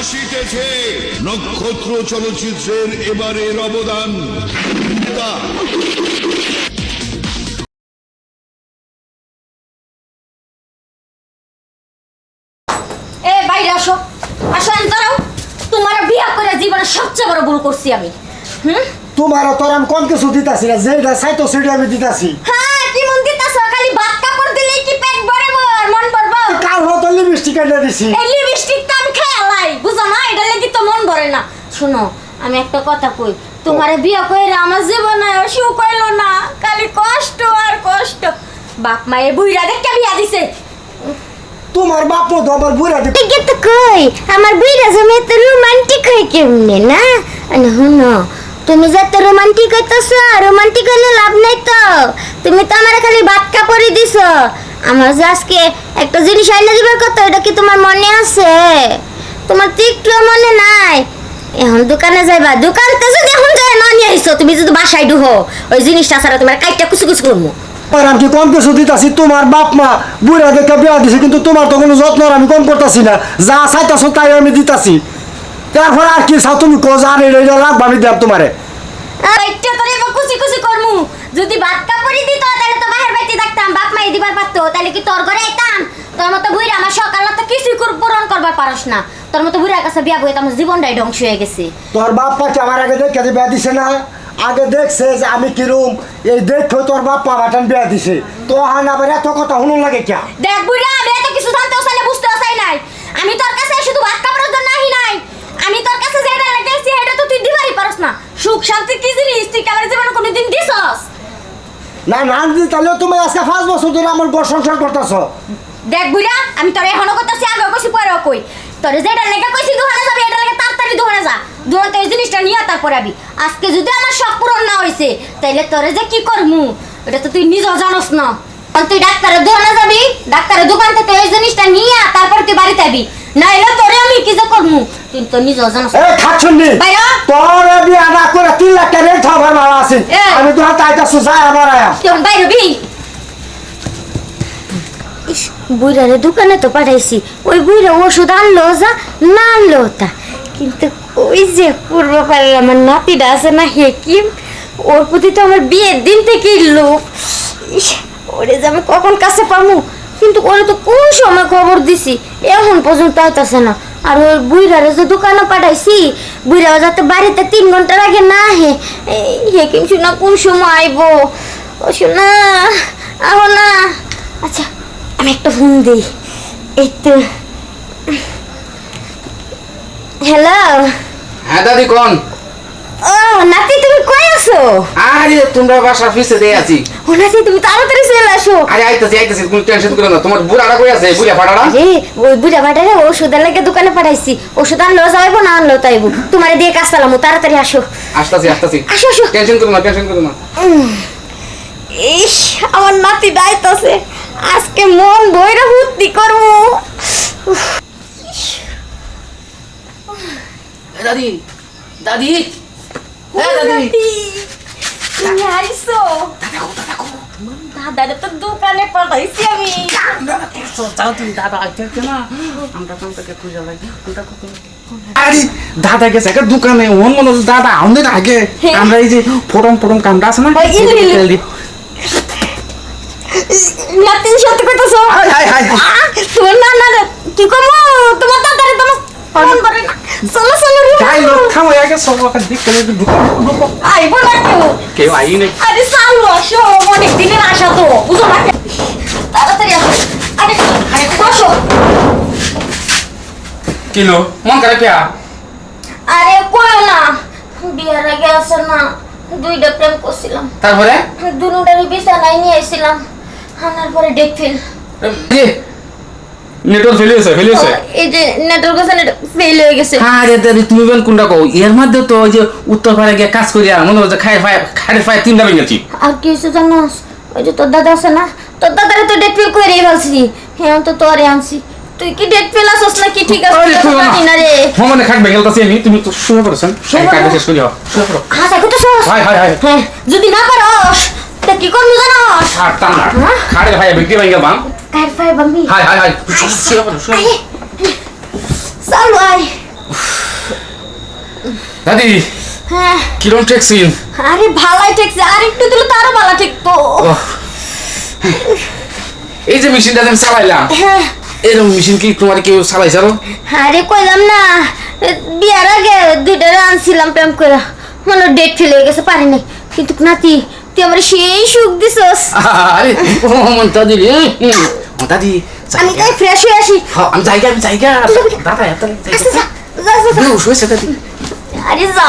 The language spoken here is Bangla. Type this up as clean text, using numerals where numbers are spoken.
আসিতেছে নক্ষত্র চলচ্চিত্রের এবারের অবদান। এ বাইরে আসো, আসো দাঁড়াও। তোমার বিয়া করে জীবনে সবচেয়ে বড় ভুল করছি আমি। তোমার তোর আমি কম কিছু দিতাছি না, যেটা চাইতো সেটা আমি দিতাছি। হ্যাঁ, কি মন দিতাছ? খালি ভাত কাপড় দিলেই কি পেট ভরে মন ভরবো? কাল হতো লিপস্টিক এনে দিছি। এই লিপস্টিক তো আমি খেয়ালাই, বুঝো না? এটা লাগি তো মন ভরে না। শোনো, আমি একটা কথা কই, তোমারে বিয়া কইরা আমার জীবনে সুখ হইলো না, খালি কষ্ট আর কষ্ট। বাপ মায়ের বুইরা দেখে বিয়া দিছে। তোমার বাপ তো আমার বুড়া দিতে ঠিক তো কই, আমার বুইরা জমে তো রোমান্টিক হয় কেমনে না? আরে হুনো, তুমি যত রোমান্টিক হইতেছো, রোমান্টিক হলে লাভ নাই তো। তুমি তো আমার খালি ভাত কাপড়ই দিছো। আমার যে আজকে একটা জিনিস আইনা দিবার কথা, এটা কি তোমার মনে আছে? তোমার তো একটু মনে নাই। এখন দোকানে যাইবা, দোকানতে যদি এখন যায় না নিয়ে আইছো, তুমি যদি বাসায় ঢুকো, ওই জিনিসটা ছাড়া তোমার কাইটা কুচু কুচু করবো। আমি কি কম কিছু দিতাছি? তোমার বাপ মা বুড়া দেখে বিয়া দিছে, কিন্তু তোমার তো কোনো যত্ন আমি কম করতেছি না। যা চাইতাছো তাই আমি দিতাছি। তারপর আর কি চাও তুমি? কোজ আর এটা লাগবে, আমি দেব তোমারে। কাইটা তোরে এবার কুচি কুচি করমু। যদি ভাত কাপড়ই দিত তাহলে তো বাহির বাইতে থাকতাম, বাপ মাই দিবার পারতো, তাহলে কি তোর ঘরে আইতাম? তোর মতো বুইরা আমার সকালে তো কিছুই পূরণ করবার পারস না। তোর মতো বুইরার কাছে বিয়া বইতে আমার জীবনটাই ধ্বংস হয়ে গেছে। তোর বাপ পাকে আমার আগে দেখে বিয়া দিছে না? আগে দেখছে যে আমি কিরম, এই দেখো তোর বাপ পা বাটান বিয়া দিছে। তো হান আবার এত কথা শুনুন লাগে কে? দেখ বুইরা, আমি এত কিছু জানতেও চাই না, বুঝতেও চাই নাই। আমি তোর কাছে শুধু ভাত কাপড়ের জন্য আহি নাই। আমি তোর কাছে যেটা লাগাইছি এটা তো তুই দিবারই পারস না। সুখ শান্তি কি জিনিস তুই আমার জীবনে কোনোদিন দিছস? না না দিদি, তাহলে তুমি আজকে 5 বছর ধরে আমার ঘর সংসার করতেছো। দেখ বুইরা, আমি তোর এখনো করতেছি, আগেও কইছি, পরেও কই। তোর যেটা লেখা কইছি দোকানে যাবি, এটা লেখা তাড়াতাড়ি দোকানে যা। দোকানে এই জিনিসটা নিয়ে তারপরে আবি। আজকে যদি আমার শখ পূরণ না হয়েছে, তাইলে তোরে যে কি করমু এটা তো তুই নিজেও জানোস না। তুই ডাক্তারের দোকানে যাবি, ডাক্তারের দোকান থেকে এই জিনিসটা নিয়ে তারপর তুই বাড়িতে আবি। না এলে তোরে আমি কি যে করমু তুই তো নিজেও জানোস। এ খাচ্ছন নি ভাইয়া, তোর বিয়া না করে 3 লাখ টাকা রেট খাবার মারা আছে। আমি তো হাতে আইতাছু, যাই আমার আয়া তুই বাইরে বি। বুইরারে দোকানে তো পাঠাইছি, ওই বুইরা ওষুধ আনলো যা, না আনলো তা। কিন্তু ওই যে পূর্ব পাড়ার আমার নাতিটা আছে না, হেকিম, ওর প্রতি তো আমার বিয়ের দিন থেকেই লোভ। ওরে যে আমি কখন কাছে পামু, কিন্তু ওরে তো কোন সময় খবর দিছি, এখন পর্যন্ত আইতাছে না। আর ওই বুইরারে যে দোকানে পাঠাইছি, বুইরাও যাতে বাড়িতে 3 ঘন্টার আগে না হেকিম শোনা কোন সময় আইবো। ও শোনা আহো না। আচ্ছা, আমি একটা ফোন দিই। এই তো। হ্যালো। হ্যাঁ দাদি কোন? ও নাতি, তুমি কই আছো? আরে তোমরা বাসা ফিসে দিয়ে আছি। ও নাতি, তুমি তাড়াতাড়ি চলে আসো। আরে আইতাছি তুমি টেনশন করো না। তোমার বুড়াটা কই আছে? বুড়া ফাটাটা? আরে ওই বুড়া বাটারে ওষুধের লাগে দোকানে পাঠাইছি, ওষুধ আনলেও যাইবো, না আনলেও তাইবো। তোমারে দিয়ে কাজ চালামু, তাড়াতাড়ি আসো। আসতাছি আসো আসো। টেনশন করো না। ইস, আমার নাতি ডাইতাছে, আজকে মন বইরা ফুর্তি করবো। দাদি দাদি তুমি আইছো? দাদারে তো দোকানে পাঠাইছি আমি। আরে দাদা গেছে একটা দোকানে, ওন মনে হচ্ছে দাদা আমাদের আগে। আমরা এই যে ফটম কামটা আছে না, নাতি সত্যি কইতাছো? হাই তোমার না কি কমো, তোমার দাদারে তোমার ফোন করে না। চলো চলো রে। যাই লোক থামো, আগে সব ওখানে দিক করে ঢুকো। আইবো না কেউ আই নেই। আরে চালু আসো, অনেক দিনের আশা তো, বুঝো না? তাড়াতাড়ি আসো। আরে বসো। কিলো মন করে কে? আরে কইও না, বিয়ার আগে আছে না 2টা প্রেম করছিলাম, তারপরে দুনুটারই বিছানায় নিয়ে আইছিলাম, আনার পরে ডেক ফেল। নেটওয়ার্ক ফেল হয়েছে। এই যে নেটওয়ার্ক আছে, ফেল হয়ে গেছে। আরে দাদি তুমি বেন কোনটা কও? এর মধ্যে তো ওই যে উত্তর পাড়ায় গিয়ে কাজ করিয়া মনে হচ্ছে খাড়ে ফায় 3টা ভেঙে গেছি। আর কি হয়েছে জানোস? ওই যে তোর দাদা আছে না, তোর দাদারে তো ডেট ফেল করে ফেলছি। হ্যাঁ তো তোরে আনছি। তুই কি ডেট ফেল আসছ নাকি? ঠিক আছে জানি না রে। মনে খাট ভেঙেলতাছি আমি, তুমি তো শুয়ে পড়ছেন। কাজ শেষ করিও, শুয়ে পড়ো। হ্যাঁ দেখো তো সস। হাই হ্যাঁ, যদি না পারস তা কি করবি জানোস? আর টান না খাড়ে ভাই বিক্রি ভেঙে বাম। কার ফাই বাম্বি। হাই শুয়ে পড়ো। চালু আয়। দাদি হ্যাঁ কিরম টেকছিন? আরে ভালাই ঠেকছে, আর একটু দিলে তো আরো ভালো ঠেকতো। এই যে মেশিনটা আমি চালাইলাম, হ্যাঁ এরকম মেশিন কি তোমার কেউ চালাইছে আরো? আরে কইলাম না, বিয়ার আগে দুইটা আনছিলাম প্রেম করে, মনে ডেট ফেল হয়ে গেছে, পারি নাই। কিন্তু নাতি তুই আমার সেই সুখ দিছস। আরে ও দাদি রে, দাদি আমি তাই ফ্রেশ হয়ে আসি। হ্যাঁ আমি জায়গা দাদা এত আচ্ছা, যা, যা, যা, যা। শুয়েছে দাদি। আরে যা।